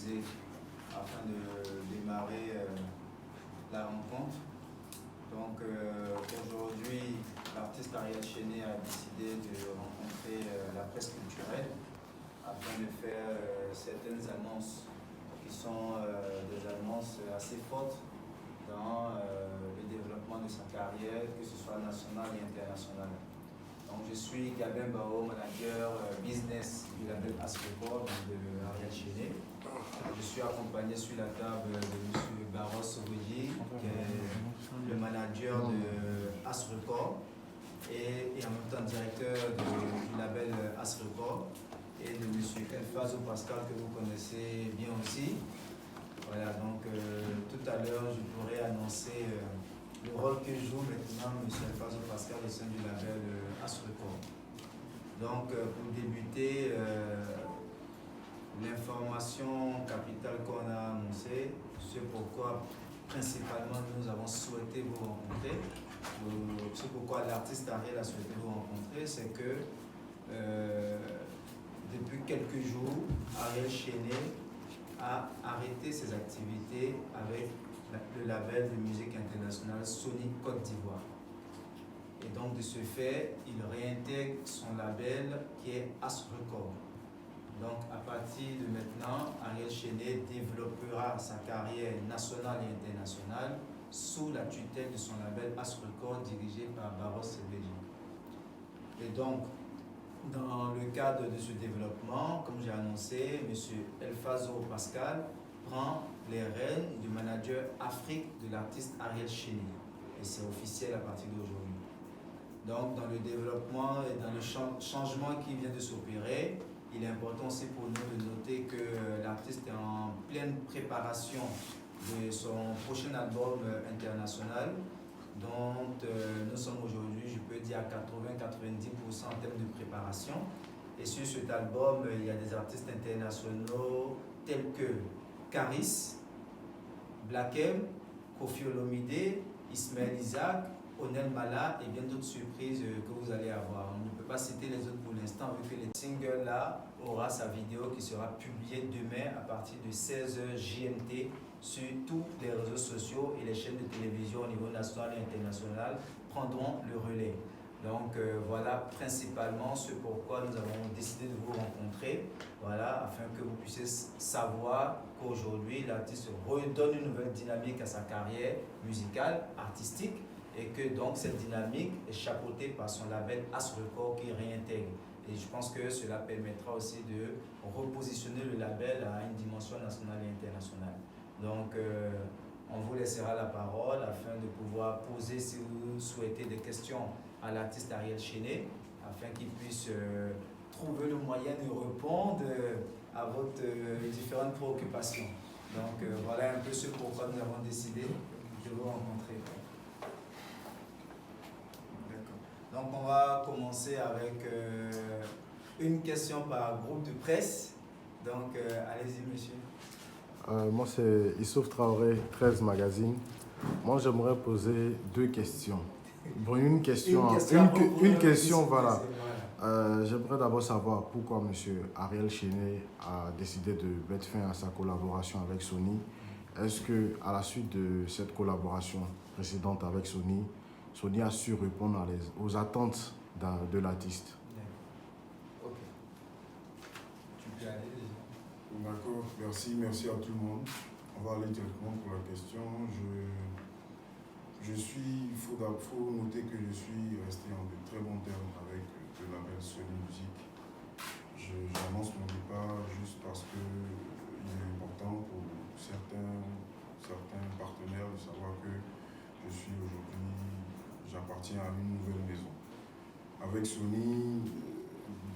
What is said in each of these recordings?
organisé afin de démarrer la rencontre. Donc aujourd'hui, l'artiste Ariel Chéné a décidé de rencontrer la presse culturelle afin de faire certaines annonces qui sont des annonces assez fortes dans le développement de sa carrière, que ce soit national et international. Donc je suis Gabin Bao, manager business du label As-Record de Ariel Chéné. Je suis accompagné sur la table de M. Barros Sogoji, qui est le manager de As-Record et en même temps directeur du label As-Record, et de M. Elfazo Pascal, que vous connaissez bien aussi. Voilà, donc tout à l'heure, je pourrais annoncer le rôle que joue maintenant M. Elfazo Pascal au sein du label As-Record. Donc, pour débuter, l'information capitale qu'on a annoncée, c'est pourquoi principalement nous avons souhaité vous rencontrer, c'est pourquoi l'artiste Ariel a souhaité vous rencontrer, c'est que depuis quelques jours, Ariel Chéné a arrêté ses activités avec le label de musique internationale Sony Côte d'Ivoire. Et donc de ce fait, il réintègre son label qui est As-Record. Donc à partir de maintenant, Ariel Chéné développera sa carrière nationale et internationale sous la tutelle de son label As-Record dirigé par Barros Sogoji. Et donc, dans le cadre de ce développement, comme j'ai annoncé, M. Elfazo Pascal prend les rênes du manager Afrique de l'artiste Ariel Chéné. Et c'est officiel à partir d'aujourd'hui. Donc, dans le développement et dans le changement qui vient de s'opérer, il est important aussi pour nous de noter que l'artiste est en pleine préparation de son prochain album international, dont nous sommes aujourd'hui, je peux dire, à 80-90% en termes de préparation. Et sur cet album, il y a des artistes internationaux tels que Karis, Black M, Koffi Olomide, Ismaël Isaac, Onel Mala et bien d'autres surprises que vous allez avoir. On ne peut pas citer les autres pour l'instant, vu que le single là aura sa vidéo qui sera publiée demain à partir de 16h GMT sur tous les réseaux sociaux, et les chaînes de télévision au niveau national et international prendront le relais. Donc voilà principalement ce pourquoi nous avons décidé de vous rencontrer, voilà, afin que vous puissiez savoir qu'aujourd'hui l'artiste redonne une nouvelle dynamique à sa carrière musicale, artistique, et que donc cette dynamique est chapeautée par son label As-Record qui réintègre. Et je pense que cela permettra aussi de repositionner le label à une dimension nationale et internationale. Donc, on vous laissera la parole afin de pouvoir poser, si vous souhaitez, des questions à l'artiste Ariel Chéné, afin qu'il puisse trouver le moyen de répondre à vos différentes préoccupations. Donc, voilà un peu ce pourquoi nous avons décidé de vous rencontrer. Donc on va commencer avec une question par groupe de presse. Donc allez-y monsieur. Moi c'est Issouf Traoré, 13 Magazine. Moi j'aimerais poser deux questions. Bon, une question voilà. J'aimerais d'abord savoir pourquoi monsieur Ariel Chéné a décidé de mettre fin à sa collaboration avec Sony. Est-ce que à la suite de cette collaboration précédente avec Sony a su répondre aux attentes de l'artiste? Ok. Tu peux aller déjà. D'accord, merci à tout le monde. On va aller directement pour la question. Il faut noter que je suis resté en de très bons termes avec le label Sony Music. J'annonce mon départ juste parce que il est important pour certains partenaires de savoir que j'appartiens à une nouvelle maison. Avec Sony,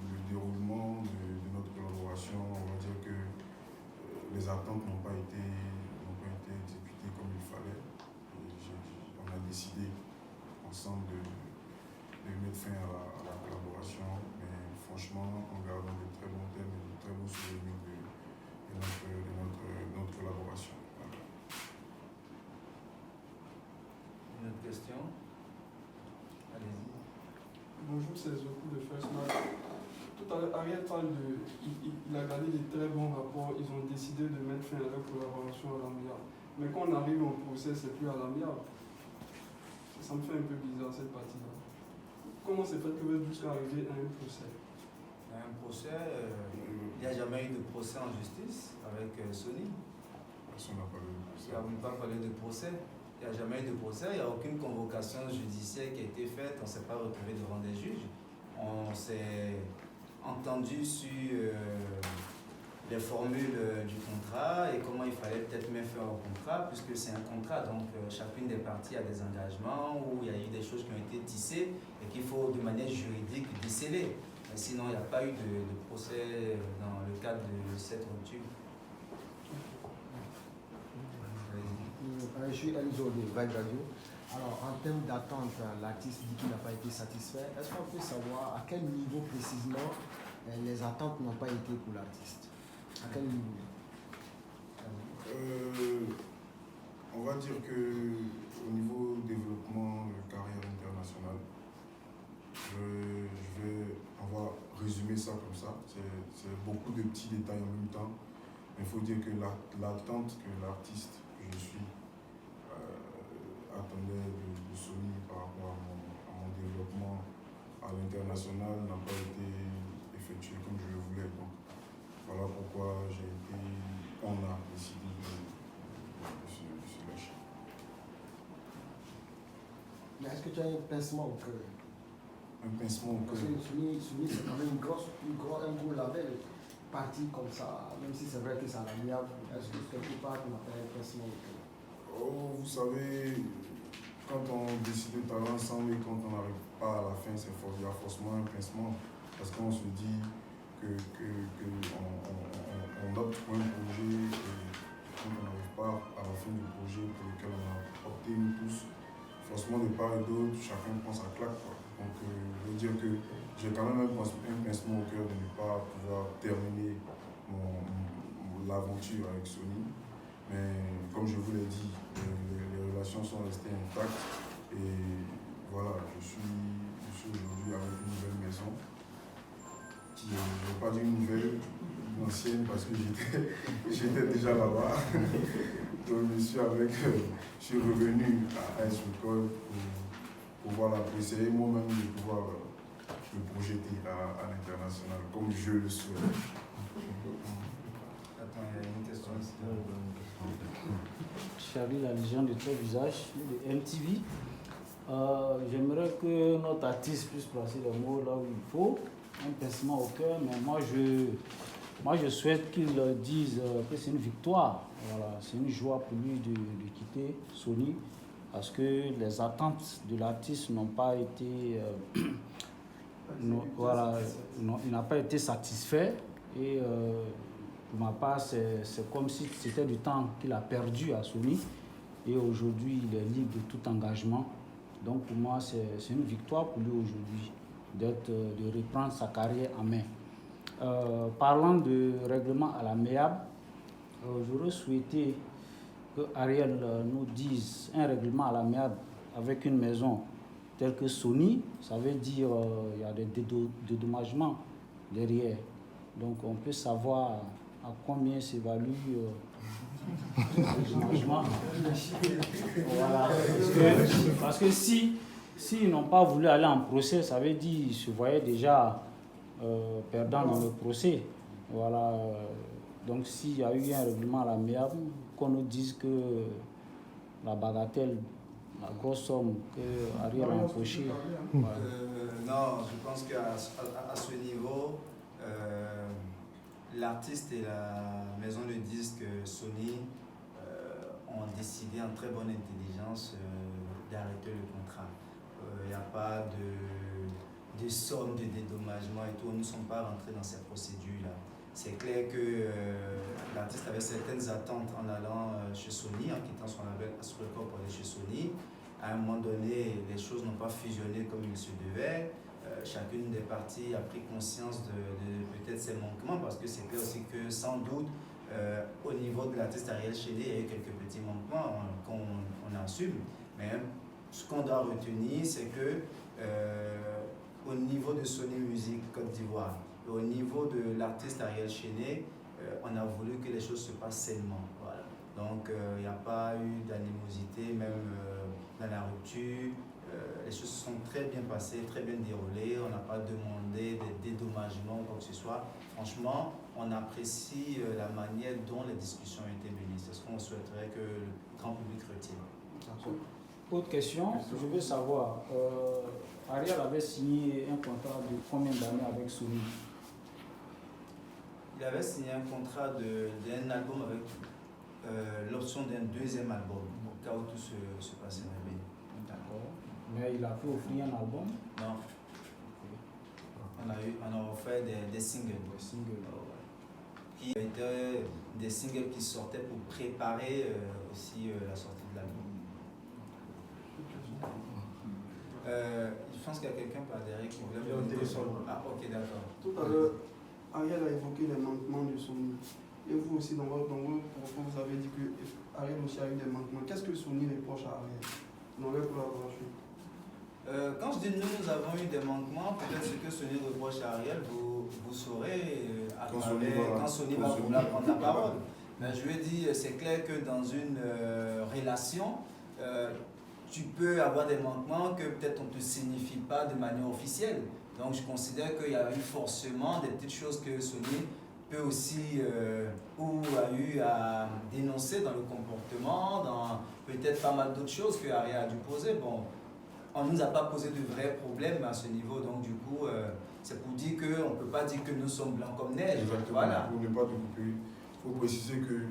le déroulement de notre collaboration, on va dire que les attentes n'ont pas été exécutées comme il fallait. On a décidé ensemble de mettre fin à la collaboration, mais franchement, en gardant de très bons thèmes et de très beaux souvenirs de notre collaboration. Voilà. Une autre question? Allez-y. Bonjour, c'est Zoku de First Mark. tout à l'heure, Ariel parle de. Il a gardé des très bons rapports. Ils ont décidé de mettre fin à leur collaboration à l'amiable. Mais quand on arrive au procès, c'est plus à l'amiable. Ça me fait un peu bizarre cette partie-là. Comment c'est fait que vous êtes jusqu'à arriver à un procès? Un procès, il n'y a jamais eu de procès en justice avec Sony. Personne n'a parlé de procès. Il n'y a même pas parlé de procès. Il n'y a jamais eu de procès. Il n'y a aucune convocation judiciaire qui a été faite. On ne s'est pas retrouvé devant des juges. On s'est entendu sur les formules du contrat et comment il fallait peut-être mettre fin au contrat, puisque c'est un contrat. Donc, chacune des parties a des engagements où il y a eu des choses qui ont été tissées et qu'il faut de manière juridique déceler. Mais sinon, il n'y a pas eu de procès dans le cadre de cette rupture. Je suis Enzo de Vibe Radio. Alors, en termes d'attente, l'artiste dit qu'il n'a pas été satisfait. Est-ce qu'on peut savoir à quel niveau précisément les attentes n'ont pas été pour l'artiste? À quel niveau? On va dire que au niveau développement de carrière internationale, on va résumer ça comme ça. C'est beaucoup de petits détails en même temps. Mais il faut dire que l'attente que l'artiste que je suis attendait de Sony par rapport à mon développement à l'international n'a pas été effectué comme je le voulais. Donc, voilà pourquoi on a décidé de se lâcher. Mais est-ce que tu as un pincement au cœur? Un pincement au Parce cœur. que Sony, c'est quand même un gros label parti comme ça, même si c'est vrai que c'est à l'amiable. Est-ce que quelque part tu n'as pas un pincement au cœur? Oh, vous savez, quand on décide de travailler ensemble et quand on n'arrive pas à la fin, il y a forcément un pincement. Parce qu'on se dit qu'on opte pour un projet et quand on n'arrive pas à la fin du projet pour lequel on a opté nous tous, forcément de part et d'autre, chacun prend sa claque, quoi. Donc je veux dire que j'ai quand même un pincement au cœur de ne pas pouvoir terminer l'aventure avec Sony. Mais comme je vous l'ai dit, les relations sont restées intactes et voilà, je suis aujourd'hui avec une nouvelle maison qui, je ne vais pas dire une nouvelle, une ancienne parce que j'étais déjà là-bas. Donc je suis revenu à AS Record pour pouvoir l'apprécier moi-même de pouvoir me projeter à l'international comme je le souhaite. Attends, il y a une question ici. Charlie, la Légion de Très Visage, de MTV. J'aimerais que notre artiste puisse placer les mots là où il faut, un pincement au cœur, mais moi je souhaite qu'il dise que c'est une victoire. Voilà, c'est une joie pour lui de quitter Sony, parce que les attentes de l'artiste n'ont pas été... il n'a pas été satisfait et pour ma part, c'est comme si c'était du temps qu'il a perdu à Sony et aujourd'hui il est libre de tout engagement. Donc pour moi, c'est une victoire pour lui aujourd'hui de reprendre sa carrière en main. Parlant de règlement à l'amiable, j'aurais souhaité que Ariel nous dise un règlement à l'amiable avec une maison telle que Sony, ça veut dire il y a des dédommagements derrière. Donc on peut savoir à combien s'évalue le dédommagement. Voilà. Parce que s'ils n'ont pas voulu aller en procès, ça veut dire qu'ils se voyaient déjà perdants dans le procès. Voilà. Donc s'il y a eu un règlement à l'amiable, qu'on nous dise que la bagatelle, la grosse somme que Ariel a empochée. Voilà. Non, je pense qu'à ce niveau, l'artiste et la maison de disques Sony ont décidé en très bonne intelligence d'arrêter le contrat. Il n'y a pas de somme de dédommagement et tout. Nous ne sommes pas rentrés dans cette procédure-là. C'est clair que l'artiste avait certaines attentes en allant chez Sony, en quittant son label As Record pour aller chez Sony. À un moment donné, les choses n'ont pas fusionné comme il se devait. Chacune des parties a pris conscience de peut-être ses manquements, parce que c'est clair aussi que sans doute, au niveau de l'artiste Ariel Chéné, il y a eu quelques petits manquements qu'on assume. Mais ce qu'on doit retenir, c'est que au niveau de Sony Music Côte d'Ivoire, Et au niveau de l'artiste Ariel Chené, on a voulu que les choses se passent sainement. Voilà. Donc il n'y a pas eu d'animosité, même dans la rupture. Les choses se sont très bien passées, très bien déroulées. On n'a pas demandé des dédommagements ou quoi que ce soit. Franchement, on apprécie la manière dont les discussions ont été menées. C'est ce qu'on souhaiterait que le grand public retienne. Autre question, je veux savoir, Ariel avait signé un contrat de combien d'années avec Sony? Il avait signé un contrat d'un album avec l'option d'un deuxième album, au cas où tout se passerait bien. D'accord. Mais il a pu offrir un album? Non. On a offert des singles. Des singles. Qui étaient des singles qui sortaient pour préparer aussi la sortie de l'album. Je pense qu'il y a quelqu'un par derrière qui voulait me dire. Ah, ok, d'accord. Tout à l'heure, Ariel a évoqué les manquements de Sony. Et vous aussi, dans vos propos, vous avez dit que Ariel aussi a eu des manquements. Qu'est-ce que Sony reproche à Ariel dans leur collaboration? Quand je dis nous avons eu des manquements, peut-être ce que Sony reproche à Ariel, vous saurez quand Sony va vouloir prendre la parole. Mais je veux dire, c'est clair que dans une relation, tu peux avoir des manquements que peut-être on ne te signifie pas de manière officielle. Donc je considère qu'il y a eu forcément des petites choses que Sony peut aussi ou a eu à dénoncer dans le comportement, dans peut-être pas mal d'autres choses que Ariel a dû poser. Bon, on ne nous a pas posé de vrais problèmes à ce niveau, donc du coup, c'est pour dire qu'on ne peut pas dire que nous sommes blancs comme neige. Exactement. Voilà. Pour ne pas te couper, il faut préciser que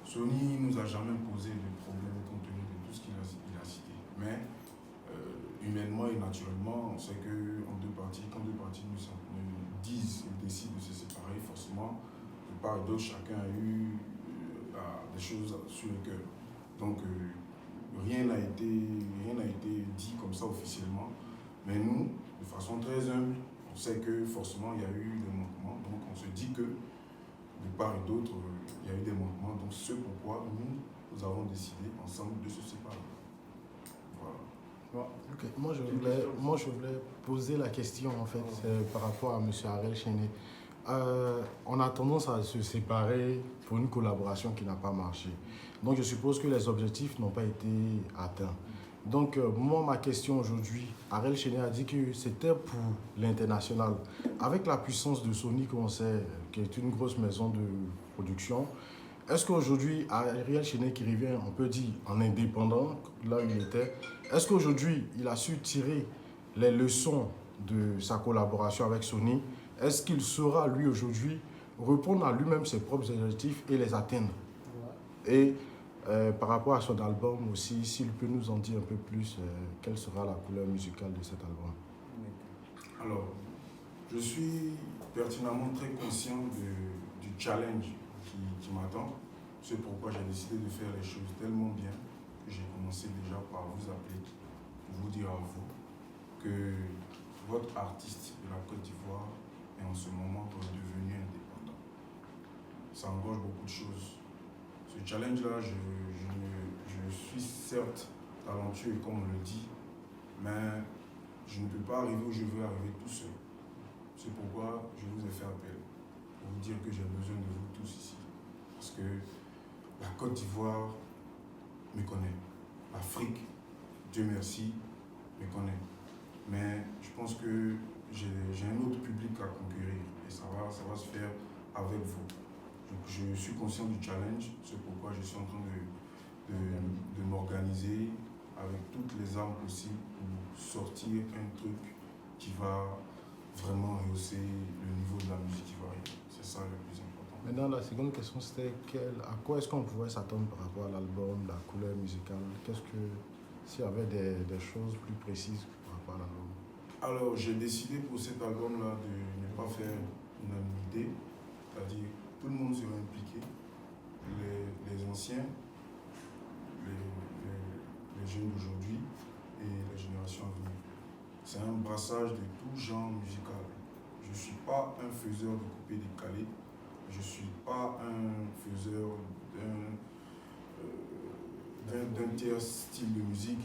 Sony ne nous a jamais posé de problème compte tenu de tout ce qu'il a cité. Mais humainement et naturellement, on sait que quand deux parties disent et décident de se séparer, forcément, de part et d'autre, chacun a eu des choses sur le cœur. Donc, rien n'a été dit comme ça officiellement. Mais nous, de façon très humble, on sait que forcément, il y a eu des manquements. Donc, on se dit que, de part et d'autre, il y a eu des manquements. Donc, c'est pourquoi nous avons décidé ensemble de se séparer. Voilà. Okay. Moi, je voulais poser la question, en fait, par rapport à M. Ariel Chené. On a tendance à se séparer pour une collaboration qui n'a pas marché. Donc, je suppose que les objectifs n'ont pas été atteints. Donc, moi, ma question aujourd'hui, Ariel Chené a dit que c'était pour l'international. Avec la puissance de Sony, qu'on sait, qui est une grosse maison de production, est-ce qu'aujourd'hui, Ariel Chené qui revient, on peut dire, en indépendant, là où il était, est-ce qu'aujourd'hui, il a su tirer les leçons de sa collaboration avec Sony? Est-ce qu'il saura, lui, aujourd'hui, répondre à lui-même ses propres objectifs et les atteindre? Et par rapport à son album aussi, s'il peut nous en dire un peu plus, quelle sera la couleur musicale de cet album? Alors, je suis pertinemment très conscient du challenge qui m'attend. C'est pourquoi j'ai décidé de faire les choses tellement bien que j'ai commencé déjà par vous appeler, pour vous dire à vous que votre artiste de la Côte d'Ivoire est en ce moment redevenu indépendant. Ça engrange beaucoup de choses. Ce challenge-là, je suis certes talentueux, comme on le dit, mais je ne peux pas arriver où je veux arriver tout seul. C'est pourquoi je vous ai fait appel, pour vous dire que j'ai besoin de vous tous ici. Parce que la Côte d'Ivoire me connaît. L'Afrique, Dieu merci, me connaît. Mais je pense que j'ai un autre public à conquérir et ça va se faire avec vous. Donc je suis conscient du challenge, c'est pourquoi je suis en train de m'organiser avec toutes les armes possibles pour sortir un truc qui va vraiment rehausser le niveau de la musique ivoirienne. C'est ça le plus important. Maintenant, la seconde question, c'était à quoi est-ce qu'on pouvait s'attendre par rapport à l'album, la couleur musicale? S'il y avait des choses plus précises par rapport à l'album? Alors, j'ai décidé pour cet album-là de ne pas faire unanimité, c'est-à-dire tout le monde sera impliqué, les anciens, les jeunes d'aujourd'hui et les générations à venir. C'est un brassage de tout genre musical. Je ne suis pas un faiseur de coupé-décalé, je ne suis pas un faiseur d'un tiers style de musique.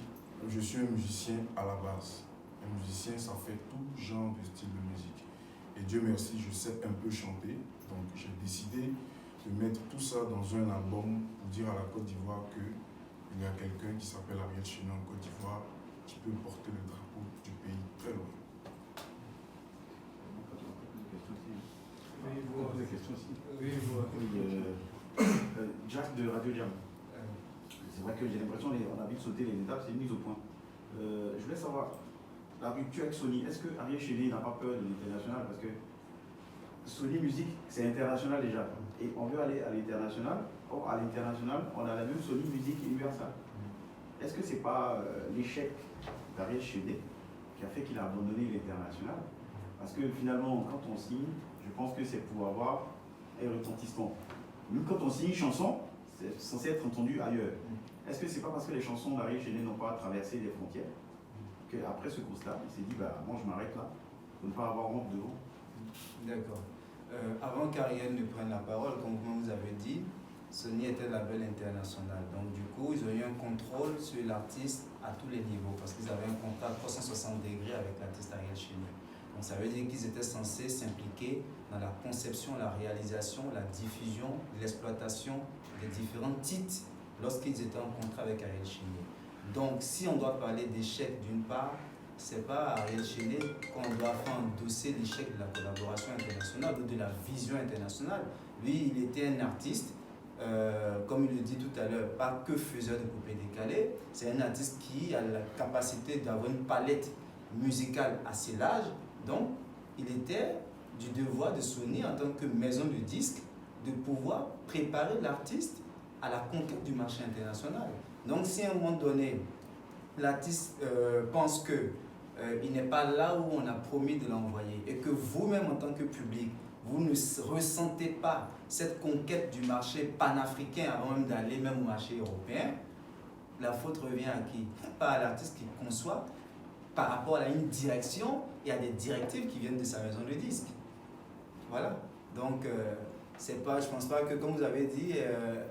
Je suis un musicien à la base. Un musicien, ça fait tout genre de style de musique. Et Dieu merci, je sais un peu chanter. Donc j'ai décidé de mettre tout ça dans un album pour dire à la Côte d'Ivoire qu'il y a quelqu'un qui s'appelle Ariel Chéné en Côte d'Ivoire qui peut porter le drapeau du pays très loin. Jack de Radio Jam. C'est vrai que j'ai l'impression qu'on a vite sauté les étapes, c'est une mise au point. Je voulais savoir, la rupture avec Sony, est-ce que Ariel Chéné n'a pas peur de l'international? Parce que Sony Music, c'est international déjà. Et on veut aller à l'international. Or, à l'international, on a la même Sony Music Universal. Est-ce que c'est pas l'échec d'Ariel Chéné qui a fait qu'il a abandonné l'international? Parce que finalement, quand on signe, je pense que c'est pour avoir un retentissement. Nous, quand on signe une chanson, c'est censé être entendu ailleurs. Est-ce que c'est pas parce que les chansons d'Ariel Chéné n'ont pas traversé les frontières qu'après ce constat, il s'est dit, bah, moi je m'arrête là, pour ne pas avoir honte devant? D'accord. Avant qu'Ariel ne prenne la parole, comme vous avez dit, Sony était label international. Donc du coup, ils ont eu un contrôle sur l'artiste à tous les niveaux parce qu'ils avaient un contrat 360 degrés avec l'artiste Ariel Chéné. Donc ça veut dire qu'ils étaient censés s'impliquer dans la conception, la réalisation, la diffusion, l'exploitation des différents titres lorsqu'ils étaient en contrat avec Ariel Chéné. Donc si on doit parler d'échec d'une part, c'est pas à Ariel Chéné qu'on doit faire endosser l'échec de la collaboration internationale ou de la vision internationale. Lui, il était un artiste, comme il le dit tout à l'heure, pas que faiseur de poupées décalées. C'est un artiste qui a la capacité d'avoir une palette musicale assez large. Donc, il était du devoir de Sony en tant que maison de disques de pouvoir préparer l'artiste à la conquête du marché international. Donc, si à un moment donné, l'artiste pense que il n'est pas là où on a promis de l'envoyer et que vous-même en tant que public, vous ne ressentez pas cette conquête du marché panafricain avant même d'aller même au marché européen, la faute revient à qui? Pas à l'artiste qui conçoit par rapport à une direction et à des directives qui viennent de sa maison de disques. Voilà. Donc, c'est pas, je ne pense pas que, comme vous avez dit,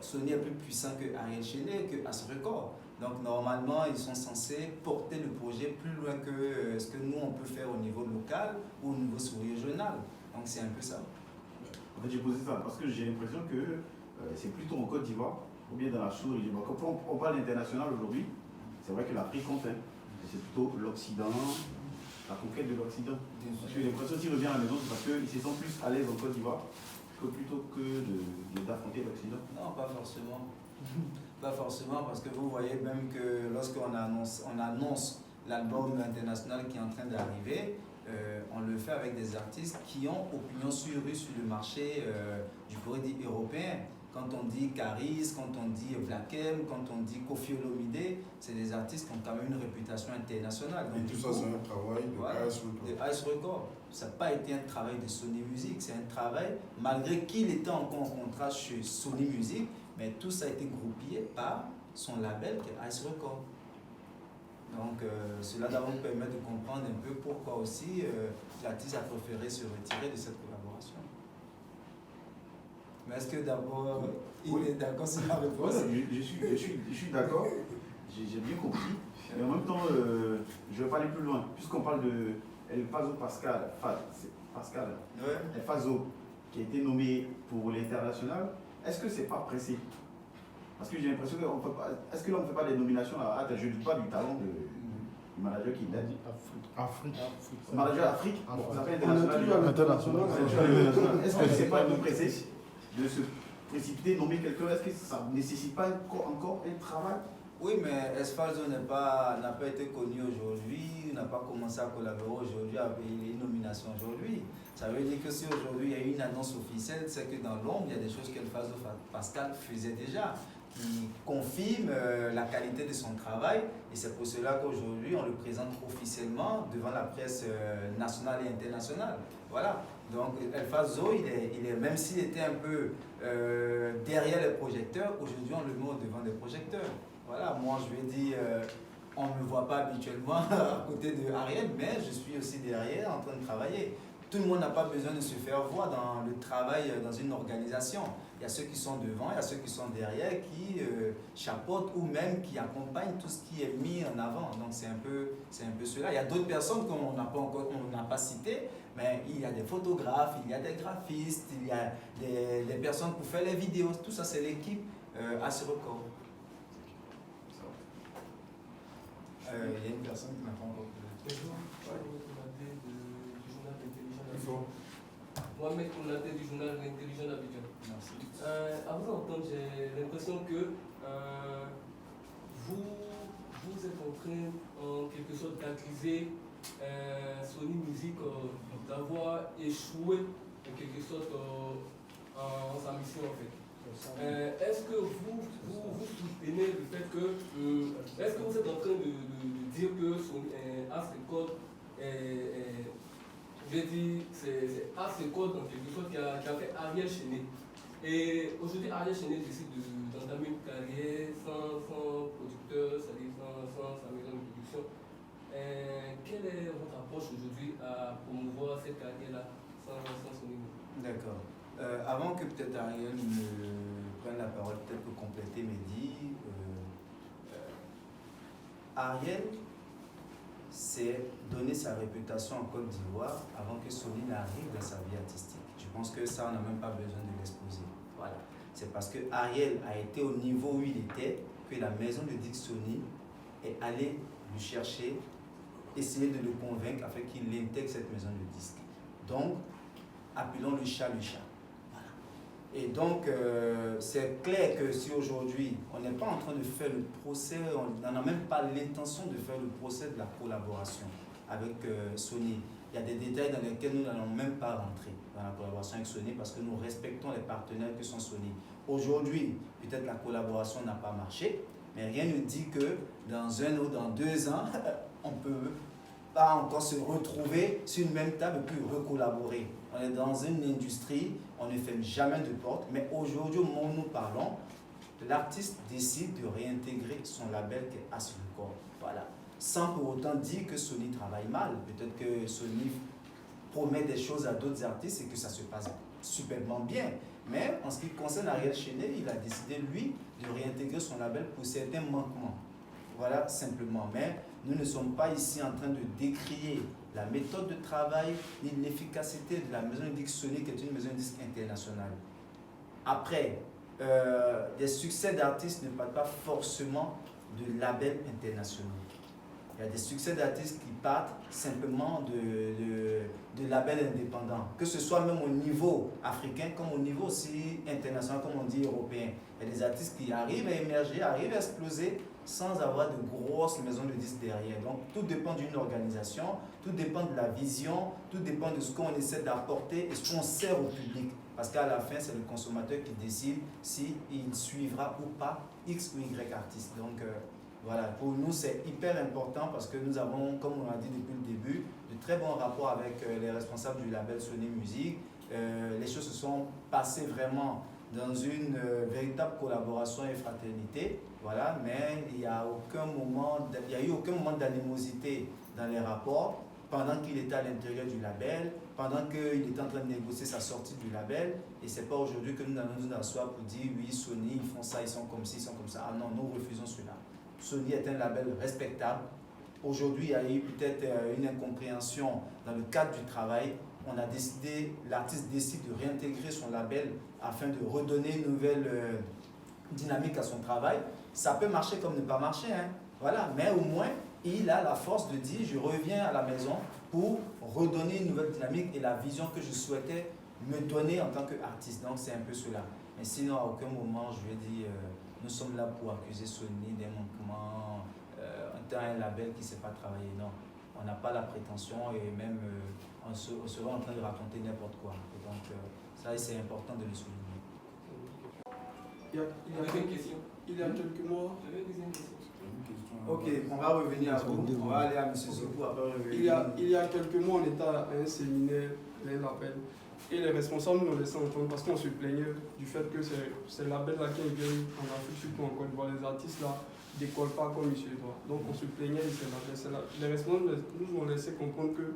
Sony est plus puissant que Ariel Chéné, que As Record. Donc, normalement, ils sont censés porter le projet plus loin que ce que nous, on peut faire au niveau local ou au niveau sous-régional. Donc, c'est un peu ça. En fait, j'ai posé ça parce que j'ai l'impression que c'est plutôt en Côte d'Ivoire ou bien dans la sous-région. Quand on parle international aujourd'hui, c'est vrai que l'Afrique compte. C'est plutôt l'Occident, la conquête de l'Occident. Parce que j'ai l'impression qu'il revient à la maison, c'est parce qu'il se sent plus à l'aise en Côte d'Ivoire plutôt que d'affronter l'Occident. Non, pas forcément. Pas forcément, parce que vous voyez même que lorsqu'on annonce l'album international qui est en train d'arriver, on le fait avec des artistes qui ont opinion sur rue sur le marché, je pourrais dire européen. Quand on dit Caris, quand on dit Black M, quand on dit Koffi Olomide, c'est des artistes qui ont quand même une réputation internationale. Donc, et tout ça, c'est un travail de Ice Record. Ça n'a pas été un travail de Sony Music, c'est un travail, malgré qu'il était encore en contrat chez Sony Music, mais tout ça a été groupillé par son label qui est Ice Record. Donc cela doit vous permettre de comprendre un peu pourquoi aussi l'artiste a préféré se retirer de cette collaboration. Mais est-ce que d'abord, il est d'accord sur la réponse? Je suis d'accord, j'ai bien compris. Mais en même temps, je vais pas aller plus loin. Puisqu'on parle de El Fazo Pascal, Ouais. El Fazo, qui a été nommé pour l'international, est-ce que c'est pas pressé? Parce que j'ai l'impression qu'on peut pas. Est-ce que là on ne fait pas des nominations à hâte? Je ne dis pas du talent du manager qui l'a dit. Afrique. Manager Afrique, bon, ça s'appelle International. Est-ce que c'est pas un peu pressé de se précipiter, nommer quelqu'un? Est-ce que ça ne nécessite pas encore un travail? Oui, mais Esfalzo n'a pas été connu aujourd'hui, n'a pas commencé à collaborer aujourd'hui avec les nominations aujourd'hui. Ça veut dire que si aujourd'hui il y a une annonce officielle, c'est que dans l'ombre, il y a des choses qu'Esfalzo Pascal faisait déjà, qui confirment la qualité de son travail. Et c'est pour cela qu'aujourd'hui, on le présente officiellement devant la presse nationale et internationale. Voilà. Donc, El Fazo, même s'il était un peu derrière les projecteurs, aujourd'hui, on le met devant des projecteurs. Voilà, moi, je vais dire, on ne me voit pas habituellement à côté de Ariel, mais je suis aussi derrière en train de travailler. Tout le monde n'a pas besoin de se faire voir dans le travail dans une organisation. Il y a ceux qui sont devant, il y a ceux qui sont derrière, qui chapeautent ou même qui accompagnent tout ce qui est mis en avant. Donc c'est un peu cela. Il y a d'autres personnes qu'on n'a pas citées, Mais il y a des photographes, il y a des graphistes, il y a des personnes pour faire les vidéos. Tout ça, c'est l'équipe AC Record. Il y a une personne qui m'a pas encore posé. Mohamed Konaté du journal L'Intelligent d'Abidjan. Merci. À vous entendre, j'ai l'impression que vous êtes en train, en quelque sorte, d'accuser Sony Music d'avoir échoué, en quelque sorte, en sa mission, en fait. Est-ce que vous soutenez le fait que... est-ce que vous êtes en train de dire que Sony As Record j'ai dit, c'est As Record en quelque sorte qui a fait Ariel Chené. Et aujourd'hui, Ariel Chené décide d'entamer une carrière sans producteur, c'est-à-dire sans sa maison de production. Quelle est votre approche aujourd'hui à promouvoir cette carrière-là sans son niveau? D'accord. Avant que peut-être Ariel ne prenne la parole, peut-être pour compléter Mehdi, Ariel c'est donner sa réputation en Côte d'Ivoire avant que Sony n'arrive dans sa vie artistique. Je pense que ça, on n'a même pas besoin de l'exposer. Voilà. C'est parce que Ariel a été au niveau où il était que la maison de disque Sony est allée lui chercher, essayer de le convaincre afin qu'il intègre cette maison de disque. Donc, appelons le chat le chat. Et donc, c'est clair que si aujourd'hui, on n'est pas en train de faire le procès, on n'en a même pas l'intention de faire le procès de la collaboration avec Sony. Il y a des détails dans lesquels nous n'allons même pas rentrer dans la collaboration avec Sony parce que nous respectons les partenaires que sont Sony. Aujourd'hui, peut-être la collaboration n'a pas marché, mais rien ne dit que dans 1 ou dans 2 ans, on ne peut pas encore se retrouver sur une même table et puis recollaborer. On est dans une industrie, on ne ferme jamais de porte, mais aujourd'hui, au moment où nous parlons, l'artiste décide de réintégrer son label qui est As Record. Voilà. Sans pour autant dire que Sony travaille mal. Peut-être que Sony promet des choses à d'autres artistes et que ça se passe superbement bien. Mais en ce qui concerne Ariel Chené, il a décidé, lui, de réintégrer son label pour certains manquements. Voilà, simplement. Mais nous ne sommes pas ici en train de décrier la méthode de travail ni l'efficacité de la maison de disque Sony, qui est une maison de disque internationale. Après, des succès d'artistes ne partent pas forcément de labels internationaux. Il y a des succès d'artistes qui partent simplement de labels indépendants, que ce soit même au niveau africain, comme au niveau aussi international, comme on dit européen. Il y a des artistes qui arrivent à émerger, arrivent à exploser sans avoir de grosses maisons de disques derrière. Donc tout dépend d'une organisation, tout dépend de la vision, tout dépend de ce qu'on essaie d'apporter et ce qu'on sert au public. Parce qu'à la fin, c'est le consommateur qui décide s'il suivra ou pas X ou Y artiste. Donc voilà, pour nous c'est hyper important parce que nous avons, comme on l'a dit depuis le début, de très bons rapports avec les responsables du label Sony Music. Les choses se sont passées vraiment dans une véritable collaboration et fraternité. Voilà, mais il n'y a eu aucun moment d'animosité dans les rapports pendant qu'il était à l'intérieur du label, pendant qu'il était en train de négocier sa sortie du label. Et ce n'est pas aujourd'hui que nous allons nous asseoir pour dire oui, Sony, ils font ça, ils sont comme ci, ils sont comme ça. Ah non, nous refusons cela. Sony est un label respectable. Aujourd'hui, il y a eu peut-être une incompréhension dans le cadre du travail. On a décidé, l'artiste décide de réintégrer son label afin de redonner une nouvelle dynamique à son travail. Ça peut marcher comme ne pas marcher, hein. Voilà, mais au moins, il a la force de dire je reviens à la maison pour redonner une nouvelle dynamique et la vision que je souhaitais me donner en tant qu'artiste. Donc c'est un peu cela. Mais sinon, à aucun moment, je vais dire nous sommes là pour accuser Sony des manquements, un label qui ne sait pas travailler. Non, on n'a pas la prétention et même on serait en train de raconter n'importe quoi. Et donc ça, c'est important de le souligner. Il y a quelques mois. J'avais une deuxième question. Ok, on va revenir à vous. On va aller à M. Sokou après revenir. Il y a quelques mois, on était à un séminaire, les labels, et les responsables nous laissaient entendre parce qu'on se plaignait du fait que ces labels-là qui viennent en Afrique, surtout en Côte d'Ivoire, les artistes là ne décollent pas comme ils se doivent. Donc on se plaignait de ces labels. Les responsables nous ont laissé comprendre que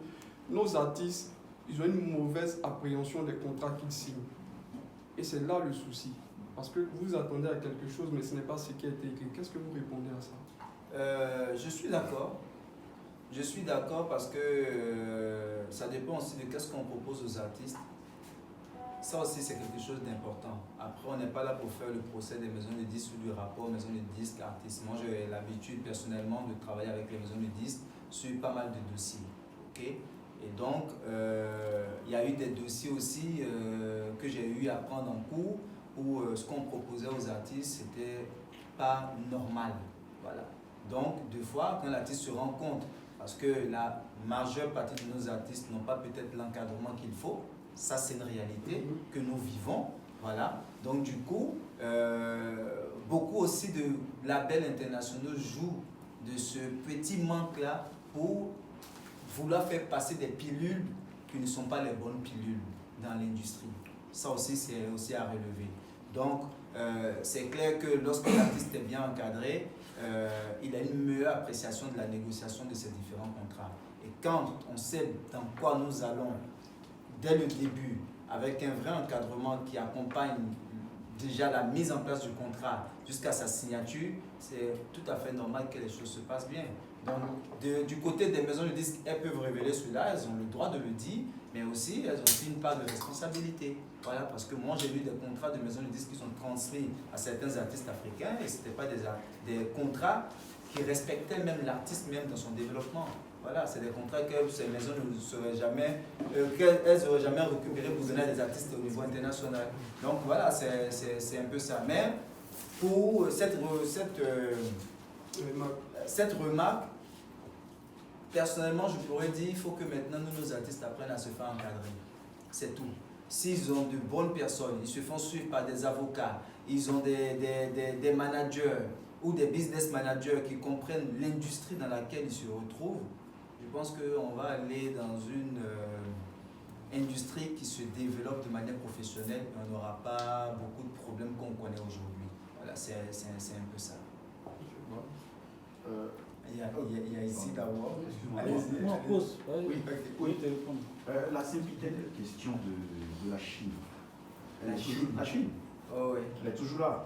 nos artistes, ils ont une mauvaise appréhension des contrats qu'ils signent. Et c'est là le souci. Parce que vous attendez à quelque chose, mais ce n'est pas ce qui a été écrit. Qu'est-ce que vous répondez à ça? Je suis d'accord. Je suis d'accord parce que ça dépend aussi de qu'est-ce qu'on propose aux artistes. Ça aussi, c'est quelque chose d'important. Après, on n'est pas là pour faire le procès des maisons de disques ou du rapport maisons de disques, artistes. Moi, j'ai l'habitude personnellement de travailler avec les maisons de disques sur pas mal de dossiers. Okay? Et donc, il y a eu des dossiers aussi que j'ai eu à prendre en cours où ce qu'on proposait aux artistes, c'était pas normal. Voilà. Donc, des fois, quand l'artiste se rend compte, parce que la majeure partie de nos artistes n'ont pas peut-être l'encadrement qu'il faut, ça c'est une réalité que nous vivons. Voilà. Donc, du coup, beaucoup aussi de labels internationaux jouent de ce petit manque-là pour vouloir faire passer des pilules qui ne sont pas les bonnes pilules dans l'industrie. Ça aussi, c'est aussi à relever. Donc, c'est clair que lorsque l'artiste est bien encadré, il a une meilleure appréciation de la négociation de ces différents contrats. Et quand on sait dans quoi nous allons, dès le début, avec un vrai encadrement qui accompagne déjà la mise en place du contrat jusqu'à sa signature, c'est tout à fait normal que les choses se passent bien. Donc, du côté des maisons de disques, elles peuvent révéler cela, elles ont le droit de le dire, mais aussi, elles ont aussi une part de responsabilité. Voilà, parce que moi, j'ai vu des contrats de maisons de disques qui sont transmis à certains artistes africains et ce n'étaient pas des contrats qui respectaient même l'artiste même dans son développement. Voilà, c'est des contrats que ces maisons ne seraient jamais, qu'elles n'auraient jamais récupérés pour donner à des artistes au niveau international. Donc voilà, c'est un peu ça. Mais pour cette remarque, personnellement, je pourrais dire qu'il faut que maintenant nos artistes apprennent à se faire encadrer. C'est tout. S'ils ont de bonnes personnes, ils se font suivre par des avocats, ils ont des managers ou des business managers qui comprennent l'industrie dans laquelle ils se retrouvent, je pense qu'on va aller dans une industrie qui se développe de manière professionnelle et on n'aura pas beaucoup de problèmes qu'on connaît aujourd'hui. Voilà, c'est un peu ça. Il y a ici d'abord. Non, pause. Oui. La simple question de la Chine. La Chine. Oh, oui. Elle est toujours là.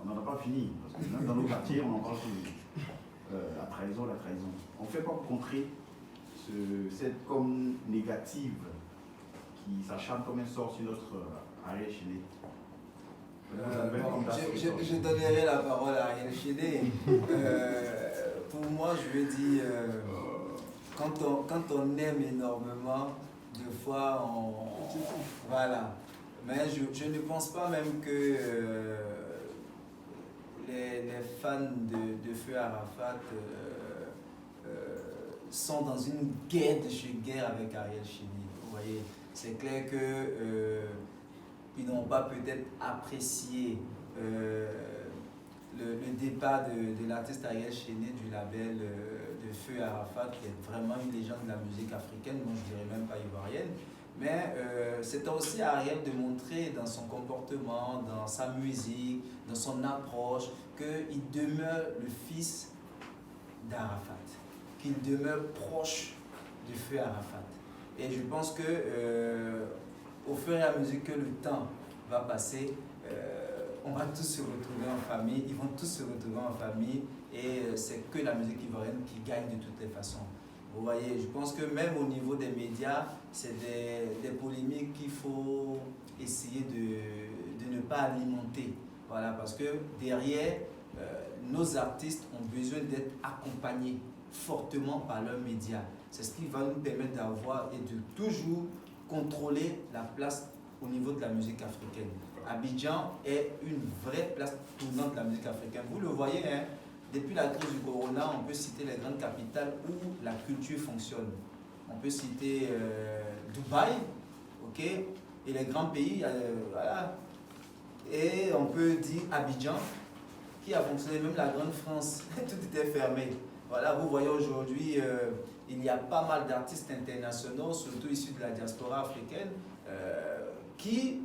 On n'en a pas fini. Parce que même dans nos quartiers, on en parle toujours. La trahison. On fait pas contrer cette com négative qui s'acharne comme un sort sur notre arrière chaîné. Je donnerai la parole à Ariel Chédé. Pour moi, je veux dire, quand on aime énormément, des fois, voilà. Mais je ne pense pas même que les fans de Feu Arafat sont dans une guerre de chez guerre avec Ariel Chédé. Vous voyez, c'est clair que ils n'ont pas peut-être apprécié le départ de l'artiste Ariel Chédé du label de Feu Arafat, qui est vraiment une légende de la musique africaine, moi je dirais même pas ivoirienne. Mais c'était aussi à Ariel de montrer dans son comportement, dans sa musique, dans son approche, qu'il demeure le fils d'Arafat, qu'il demeure proche du Feu Arafat. Et je pense que au fur et à mesure que le temps va passer, on va tous se retrouver en famille, ils vont tous se retrouver en famille et c'est que la musique ivoirienne qui gagne de toutes les façons. Vous voyez, je pense que même au niveau des médias, c'est des polémiques qu'il faut essayer de ne pas alimenter. Voilà, parce que derrière, nos artistes ont besoin d'être accompagnés fortement par leurs médias. C'est ce qui va nous permettre d'avoir et de toujours contrôler la place au niveau de la musique africaine. Abidjan est une vraie place tournante de la musique africaine. Vous le voyez, hein, depuis la crise du corona, on peut citer les grandes capitales où la culture fonctionne. On peut citer Dubaï, ok, et les grands pays, voilà. Et on peut dire Abidjan, qui a fonctionné, même la grande France, tout était fermé. Voilà, vous voyez aujourd'hui, il y a pas mal d'artistes internationaux, surtout issus de la diaspora africaine, qui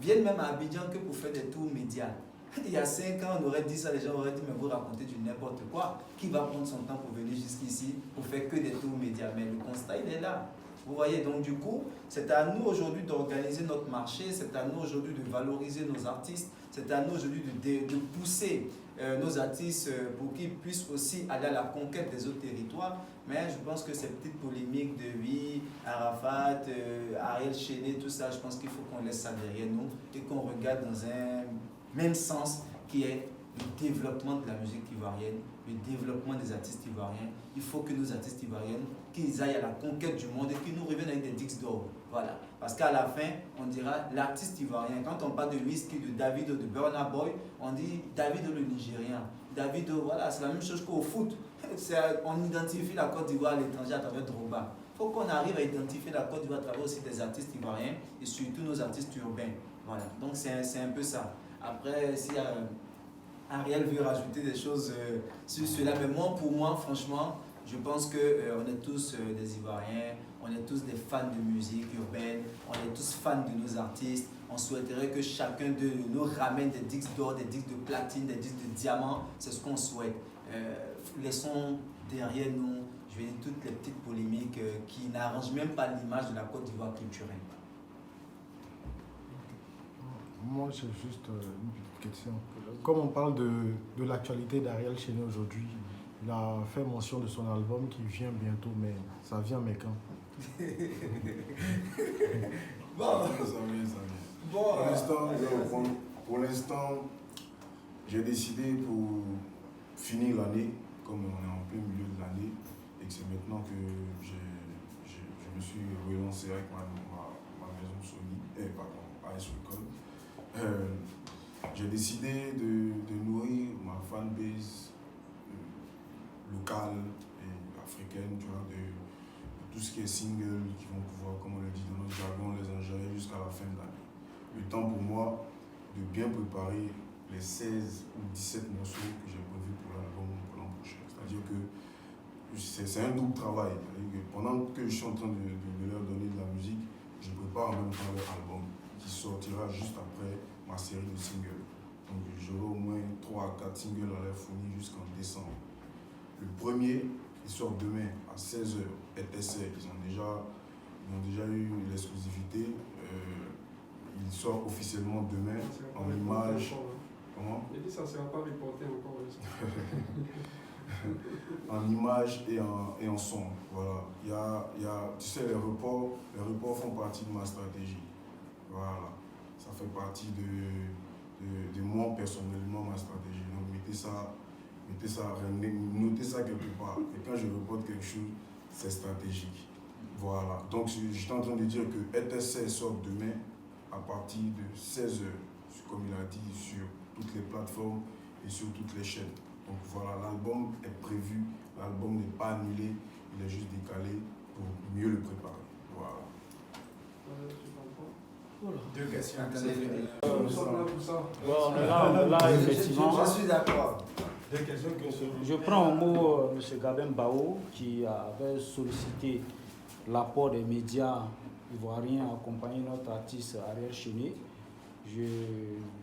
viennent même à Abidjan que pour faire des tours médias. Il y a 5 ans, on aurait dit ça, les gens auraient dit, mais vous racontez du n'importe quoi. Qui va prendre son temps pour venir jusqu'ici, pour faire que des tours médias? Mais le constat, il est là. Vous voyez, donc du coup, c'est à nous aujourd'hui d'organiser notre marché, c'est à nous aujourd'hui de valoriser nos artistes, C'est à nous aujourd'hui de pousser nos artistes pour qu'ils puissent aussi aller à la conquête des autres territoires. Mais je pense que ces petites polémiques de oui, Arafat, Ariel Chéné, tout ça, je pense qu'il faut qu'on laisse ça derrière nous et qu'on regarde dans un même sens qui est le développement de la musique ivoirienne, le développement des artistes ivoiriens. Il faut que nos artistes ivoiriens, qu'ils aillent à la conquête du monde et qu'ils nous reviennent avec des disques d'or. Voilà. Parce qu'à la fin, on dira l'artiste ivoirien. Quand on parle de Wizkid, de Davido, de Burna Boy, on dit Davido le Nigérien. Davido, voilà, c'est la même chose qu'au foot. On identifie la Côte d'Ivoire à l'étranger à travers Drogba. Il faut qu'on arrive à identifier la Côte d'Ivoire à travers aussi des artistes ivoiriens et surtout nos artistes urbains. Voilà. Donc c'est un peu ça. Après, si Ariel veut rajouter des choses sur cela, mais pour moi, franchement, je pense qu'on est tous des Ivoiriens, on est tous des fans de musique urbaine, on est tous fans de nos artistes. On souhaiterait que chacun de nous ramène des disques d'or, des disques de platine, des disques de diamant. C'est ce qu'on souhaite. Laissons derrière nous, je vais dire, toutes les petites polémiques qui n'arrangent même pas l'image de la Côte d'Ivoire culturelle. Moi, j'ai juste une petite question. Comme on parle de l'actualité d'Ariel Chéné aujourd'hui, il a fait mention de son album qui vient bientôt, mais ça vient mais quand? Bon. Ça vient. Bon, pour l'instant, j'ai décidé pour finir l'année, comme on est en plein milieu de l'année, et que c'est maintenant que je me suis relancé avec ma maison Sony, AS Record. J'ai décidé de nourrir ma fanbase locale et africaine, tu vois, de tout ce qui est single, qui vont pouvoir, comme on le dit dans notre jargon, les ingérer jusqu'à la fin de l'année. Le temps pour moi de bien préparer les 16 ou 17 morceaux que j'ai prévus pour l'album pour l'an prochain. C'est-à-dire que c'est un double travail. Pendant que je suis en train de leur donner de la musique, je prépare en même temps leur album qui sortira juste après ma série de singles. Donc j'aurai au moins 3 à 4 singles à leur fournir jusqu'en décembre. Le premier, il sort demain à 16h, ETC. Ils ont déjà eu l'exclusivité. Il sort officiellement demain en image. Comment? Il dit ça ne sera pas reporté encore. En image et en son. Voilà. Tu sais, les reports font partie de ma stratégie. Voilà. Ça fait partie de moi personnellement, ma stratégie. Donc notez ça quelque part. Et quand je reporte quelque chose, c'est stratégique. Voilà. Donc je suis en train de dire que ETC sort demain à partir de 16h, comme il a dit, sur toutes les plateformes et sur toutes les chaînes. Donc voilà, l'album est prévu, l'album n'est pas annulé, il est juste décalé pour mieux le préparer. Voilà. Deux questions. Nous sommes là pour ça. Bon, on est là, effectivement. Je suis d'accord. Deux questions que Je prends au mot M. Gabin Bao qui avait sollicité l'apport des médias ivoiriens à accompagner notre artiste Ariel Chéné. Je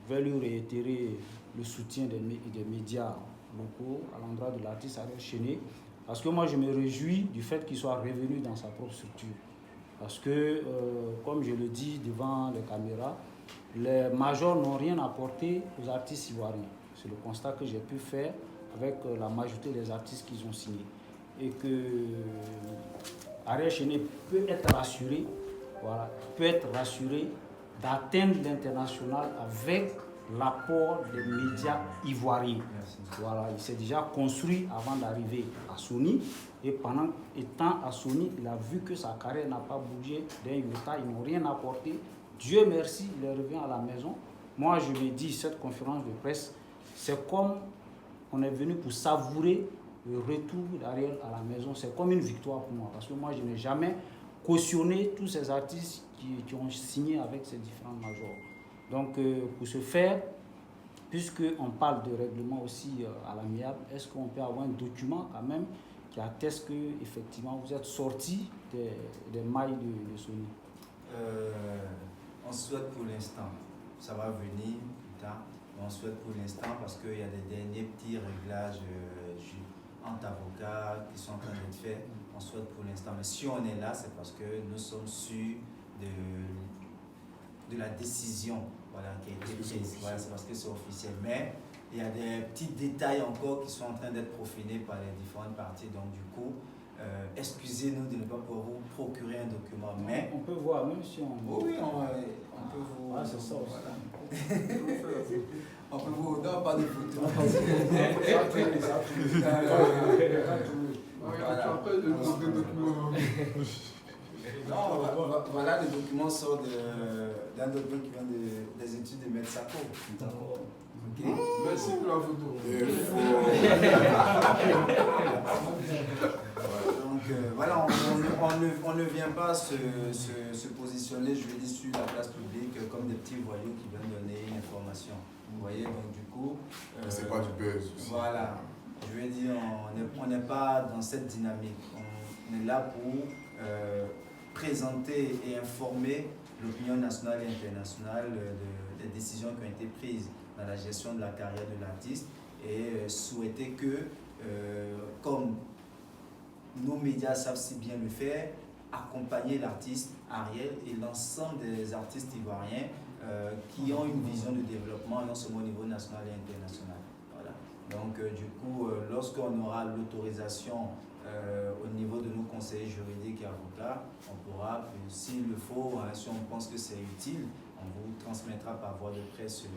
vais lui réitérer le soutien des médias locaux à l'endroit de l'artiste Ariel Chéné, parce que moi je me réjouis du fait qu'il soit revenu dans sa propre structure. Parce que, comme je le dis devant les caméras, les majors n'ont rien apporté aux artistes ivoiriens. C'est le constat que j'ai pu faire avec la majorité des artistes qu'ils ont signés. Et que Ariel Chéné peut être rassuré, voilà, d'atteindre l'international avec l'apport des médias ivoiriens. Voilà, il s'est déjà construit avant d'arriver à Sony. Et pendant étant à Sony, il a vu que sa carrière n'a pas bougé d'un iota, ils n'ont rien apporté. Dieu merci, il revient à la maison. Moi, je lui ai dit, cette conférence de presse, c'est comme on est venu pour savourer le retour d'Ariel à la maison. C'est comme une victoire pour moi, parce que moi, je n'ai jamais cautionné tous ces artistes qui ont signé avec ces différents majors. Donc, pour ce faire, puisqu'on parle de règlement aussi à l'amiable, est-ce qu'on peut avoir un document quand même qui atteste que effectivement vous êtes sorti des mailles de Sony? On souhaite pour l'instant, ça va venir plus tard, mais on souhaite pour l'instant parce qu'il y a des derniers petits réglages entre avocats qui sont en train d'être faits. On souhaite pour l'instant, mais si on est là, c'est parce que nous sommes sûrs de la décision, voilà, qui a été prise. Voilà, c'est parce que c'est officiel. Mais il y a des petits détails encore qui sont en train d'être profanés par les différentes parties. Donc du coup, excusez-nous de ne pas pouvoir vous procurer un document. Mais on peut voir, même si on... Oui, on peut vous... Ah, c'est ça aussi. On peut vous... Non, pas de photos. Voilà, le document sort d'un document qui vient des études de Metsaco. D'accord. Okay. Merci pour la photo. Donc voilà, on ne vient pas se positionner, je vais dire, sur la place publique comme des petits voyous qui viennent donner une information. Vous voyez, donc du coup... c'est pas du buzz aussi. Voilà, je vais dire, on n'est pas dans cette dynamique. On est là pour présenter et informer l'opinion nationale et internationale des décisions qui ont été prises dans la gestion de la carrière de l'artiste et souhaiter que, comme nos médias savent si bien le faire, accompagner l'artiste Ariel et l'ensemble des artistes ivoiriens qui ont une vision de développement, non seulement au niveau national et international. Voilà. Donc, du coup, lorsqu'on aura l'autorisation au niveau de nos conseillers juridiques et avocats, on pourra, s'il le faut, si on pense que c'est utile, on vous transmettra par voie de presse le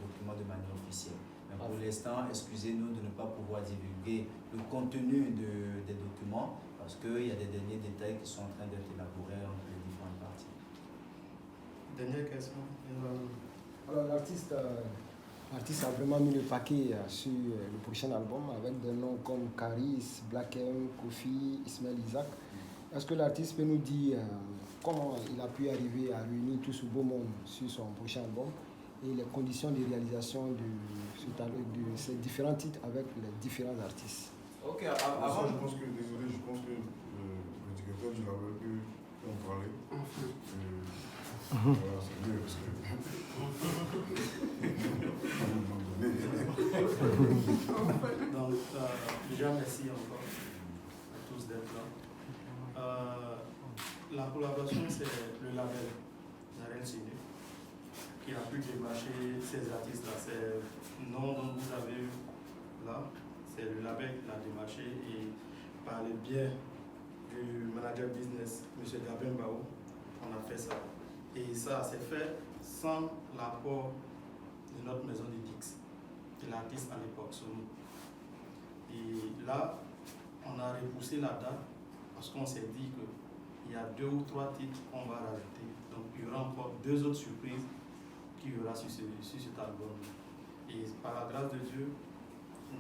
document de manière officielle. Mais pour l'instant, excusez-nous de ne pas pouvoir divulguer le contenu des documents parce qu'il y a des derniers détails qui sont en train d'être élaborés entre les différentes parties. Dernière question. Alors l'artiste a vraiment mis le paquet sur le prochain album avec des noms comme Caris, Black M, Kofi, Ismaël Isaac. Est-ce que l'artiste peut nous dire comment il a pu arriver à réunir tout ce beau monde sur son prochain album et les conditions de réalisation de ces différents titres avec les différents artistes? Ok, avant, je pense que le directeur du label peut en parler. Voilà, c'est mieux parce que... Donc, déjà, merci encore à tous d'être là. La collaboration, c'est le label Ariel Chené qui a pu démarcher ces artistes-là. C'est le nom dont vous avez eu là, c'est le label qui l'a démarché et par le biais du manager business, M. Gabin Bao, on a fait ça. Et ça s'est fait sans l'apport de notre maison de Dix, de l'artiste à l'époque, Sony. Et là, on a repoussé la date parce qu'on s'est dit qu'il y a 2 ou 3 titres qu'on va rajouter. Donc il y aura encore 2 autres surprises qu'il y aura sur cet album. Et par la grâce de Dieu,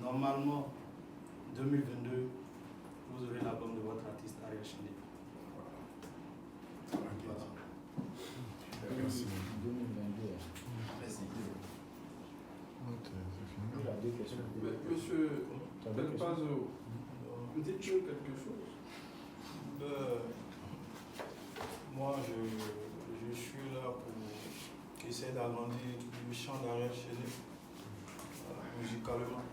normalement, 2022, vous aurez l'album de votre artiste Ariel Chené. Voilà. Merci. 2022. Merci. Monsieur Pelpazo, dites-nous quelque chose. Moi, je suis là pour essayer d'agrandir le champ d'Ariel Chené musicalement.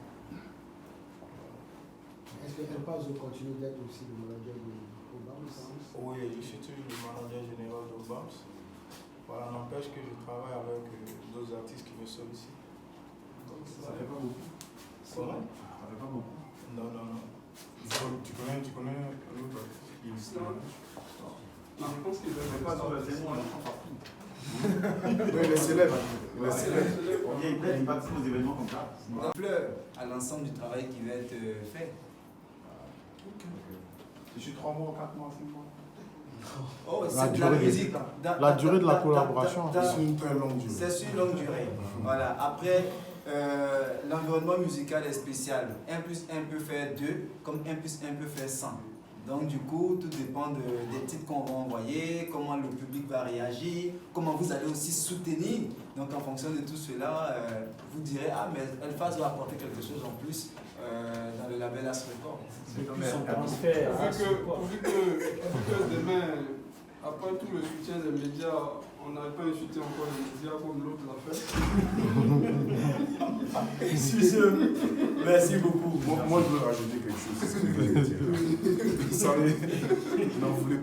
Est-ce que Pelpazo continue d'être aussi le manager de Obams? Oui, je suis toujours le manager général d'Obams. Voilà, n'empêche que je travaille avec d'autres artistes qui me sollicitent. Ça fait pas beaucoup. Comment? Ça fait pas beaucoup. Non. Tu connais l'autre artiste? Non, je pense qu'il doit pas dans le témoin, Oui, les célèbres. Il participe aux événements comme ça. Ampleur à l'ensemble du travail qui va être fait. Je suis 3 mois, 4 mois, 5 mois. Oh, La c'est de durée la de- musique. La durée de la collaboration. C'est une très longue durée. C'est sur une longue durée. Voilà. Après, l'environnement musical est spécial. 1 plus 1 peut faire 2, comme 1 plus 1 peut faire 100. Donc du coup, tout dépend des titres qu'on va envoyer, comment le public va réagir, comment vous allez aussi soutenir. Donc en fonction de tout cela, vous direz, ah mais Elphaz va apporter quelque chose en plus dans le label As Record. Depuis son transfert à Vu que demain, après tout le soutien des médias, on n'arrive pas à insulter encore les médias comme l'autre l'a fait. Merci beaucoup. Moi, je veux rajouter quelque chose. C'est ce que je voulais dire. Vous savez, n'en voulez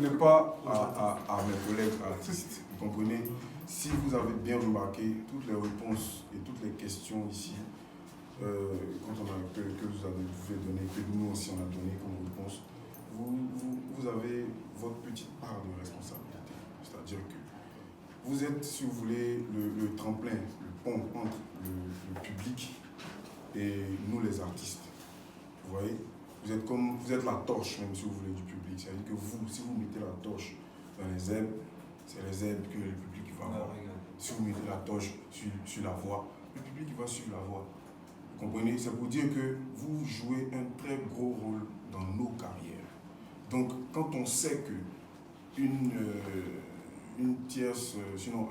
pas à mes collègues artistes. Vous comprenez? si vous avez bien remarqué, toutes les réponses et toutes les questions ici, que vous avez donné, que nous aussi on a donné comme réponse, vous avez votre petite part de responsabilité. C'est-à-dire que vous êtes, si vous voulez, le tremplin, le pont entre le public et nous les artistes. Vous voyez, vous êtes la torche même, si vous voulez, du public. C'est-à-dire que vous, si vous mettez la torche dans les zèbres, c'est les zèbres que le public va voir. Si vous mettez la torche sur la voix, le public va suivre la voix. Vous comprenez? C'est pour dire que vous jouez un très gros rôle dans nos carrières. Donc, quand on sait que une tierce, sinon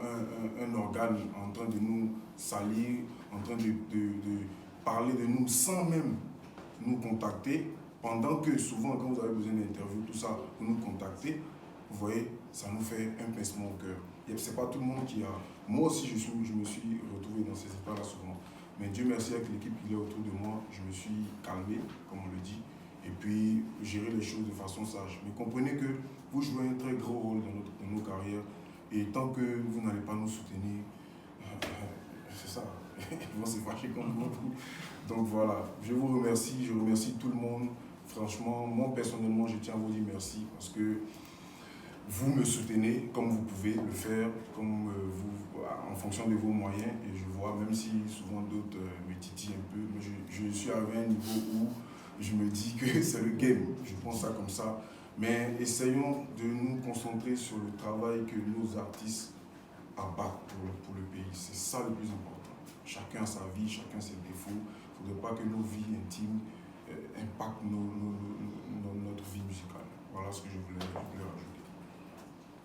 un organe en train de nous salir, en train de parler de nous sans même nous contacter, pendant que souvent quand vous avez besoin d'interview, tout ça, vous nous contactez, vous voyez, ça nous fait un pincement au cœur. Et c'est pas tout le monde qui a... Moi aussi, je me suis retrouvé dans ces états-là souvent. Mais Dieu merci, avec l'équipe qui est autour de moi, je me suis calmé, comme on le dit, et puis gérer les choses de façon sage. Mais comprenez que vous jouez un très gros rôle dans nos carrières, et tant que vous n'allez pas nous soutenir, c'est ça, ils vont se fâcher contre vous. Donc voilà, je vous remercie, je remercie tout le monde. Franchement, moi personnellement, je tiens à vous dire merci parce que vous me soutenez comme vous pouvez le faire, comme en fonction de vos moyens. Et je vois, même si souvent d'autres me titillent un peu, mais je suis arrivé à un niveau où je me dis que c'est le game. Je pense ça comme ça. Mais essayons de nous concentrer sur le travail que nos artistes abattent pour le pays. C'est ça le plus important. Chacun a sa vie, chacun ses défauts. Il ne faudrait pas que nos vies intimes impactent notre vie musicale. Voilà ce que je voulais rajouter.